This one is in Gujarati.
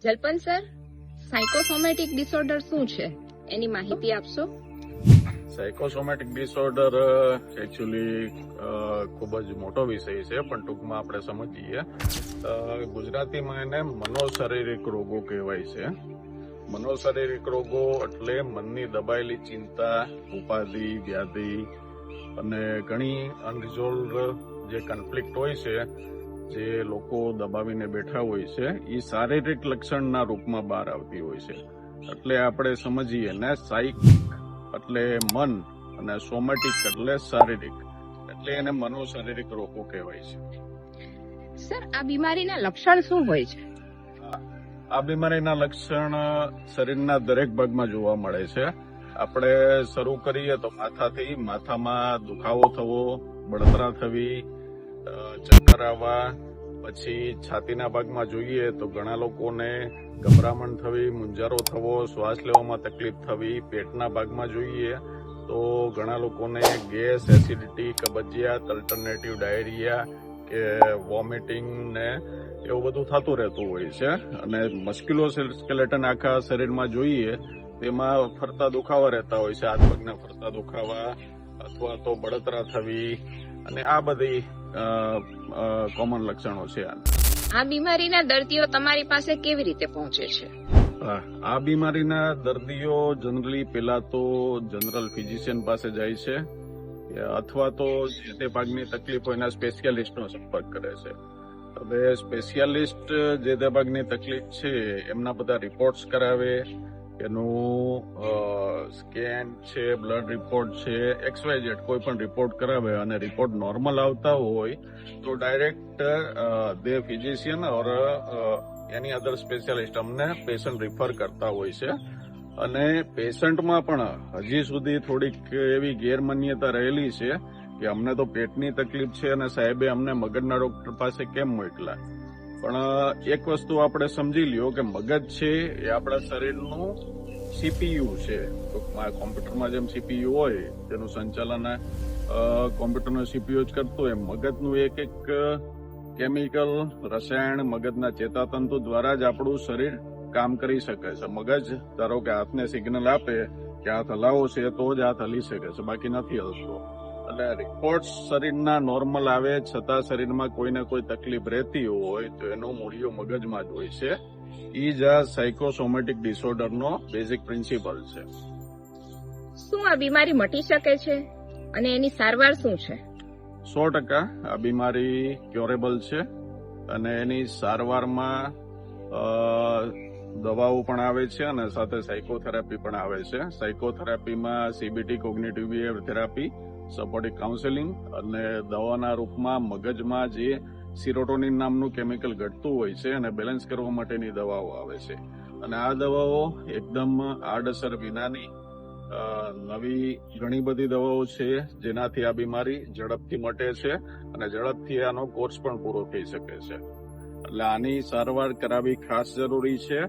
જલ્પન સર, સાયકોસોમેટિક ડિસઓર્ડર શું છે એની માહિતી આપશો? સાયકોસોમેટિક ડિસઓર્ડર એકચ્યુઅલી ખૂબ જ મોટો વિષય છે, પણ ટૂંકમાં આપણે સમજીએ. ગુજરાતીમાં એને મનોશારીરિક રોગો કહેવાય છે. મનોશારીરિક રોગો એટલે મનની દબાયેલી ચિંતા, ઉપાધિ, વ્યાધિ અને ઘણી અનરિઝોલ્વ જે કન્ફ્લિક્ટ હોય છે, જે લોકો દબાવીને બેઠા હોય છે, એ શારીરિક લક્ષણના રૂપમાં બહાર આવતી હોય છે. એટલે આપણે સમજીએ ને, સાઇક એટલે મન અને સોમેટિક એટલે શારીરિક, એટલે એને મનોશારીરિક રોગો કહેવાય છે. સર, આ બીમારીના લક્ષણ શું હોય છે? આ બીમારીના લક્ષણ શરીરના દરેક ભાગમાં જોવા મળે છે. આપણે શરૂ કરીએ તો માથાથી. માથામાં દુખાવો થવો, બળતરા થવી, ચક્કર આવવા. પછી છાતીના ભાગમાં જોઈએ તો ઘણા લોકોને ગભરામણ થવી, મૂંઝારો થવો, શ્વાસ લેવામાં તકલીફ થવી. પેટના ભાગમાં જોઈએ તો ઘણા લોકોને ગેસ, એસિડિટી, કબજિયાત, અલ્ટરનેટિવ ડાયરિયા કે વોમિટિંગ ને એવું બધું થતું રહેતું હોય છે. અને મસ્ક્યુલોસ્કેલેટન આખા શરીરમાં જોઈએ તેમાં ફરતા દુખાવા રહેતા હોય છે, હાથ પગના ફરતા દુખાવા અથવા તો બળતરા થવી, અને આ બધી કોમન લક્ષણો છે. આ બીમારીના દર્દીઓ તમારી પાસે કેવી રીતે પહોંચે છે? આ બીમારીના દર્દીઓ જનરલી પેલા તો જનરલ ફિઝિશિયન પાસે જાય છે, અથવા તો જે તે ભાગની તકલીફ હોય એના સ્પેશિયાલિસ્ટનો સંપર્ક કરે છે. હવે સ્પેશિયાલિસ્ટ જે તે ભાગની તકલીફ છે એમના બધા રિપોર્ટ્સ કરાવે, એનું સ્કેન છે, બ્લડ રિપોર્ટ છે, XYZ કોઈ પણ રિપોર્ટ કરાવે, અને રિપોર્ટ નોર્મલ આવતા હોય તો ડાયરેક્ટ દે ફિઝિશિયન ઓર એની અધર સ્પેશિયાલિસ્ટ અમને પેશન્ટ રિફર કરતા હોય છે. અને પેશન્ટમાં પણ હજી સુધી થોડીક એવી ગેરમાન્યતા રહેલી છે કે અમને તો પેટની તકલીફ છે અને સાહેબે અમને મગજના ડોક્ટર પાસે કેમ મોકલા. પણ એક વસ્તુ આપણે સમજી લ્યો કે મગજ છે એ આપણા શરીરનું CPU છે. કોમ્પ્યુટરમાં જેમ CPU હોય તેનું સંચાલન કોમ્પ્યુટરનો CPU જ કરતું હોય, મગજનું એક એક કેમિકલ રસાયણ મગજના ચેતાતંતુ દ્વારા જ આપણું શરીર કામ કરી શકે છે. મગજ ધારો કે હાથને સિગ્નલ આપે કે હાથ હલાવો છે તો જ હાથ હલી શકે છે, બાકી નથી હલતો. એટલે રિપોર્ટ શરીરના નોર્મલ આવે છતાં શરીરમાં કોઈને કોઈ તકલીફ રહેતી હોય તો એનો મૂળિયો મગજમાં જ હોય છે. એ જ આ સાયકોસોમેટિક ડિસઓર્ડરનો બેઝિક પ્રિન્સિપલ છે. શું આ બીમારી મટી શકે છે અને એની સારવાર શું છે? 100% આ બીમારી ક્યોરેબલ છે, અને એની સારવારમાં દવાઓ પણ આવે છે અને સાથે સાયકોથેરાપી પણ આવે છે. સાયકોથેરાપીમાં CBT, cognitive behaviour therapy, supportive counselling, અને દવાના રૂપમાં મગજમાં જે સિરોટોનિન નામનું કેમિકલ ઘટતું હોય છે અને બેલેન્સ કરવા માટેની દવાઓ આવે છે. અને આ દવાઓ એકદમ આડઅસર વિનાની નવી ઘણી બધી દવાઓ છે જેનાથી આ બીમારી ઝડપથી મટે છે અને ઝડપથી આનો કોર્સ પણ પૂરો થઈ શકે છે. એટલે આની સારવાર કરાવવી ખાસ જરૂરી છે.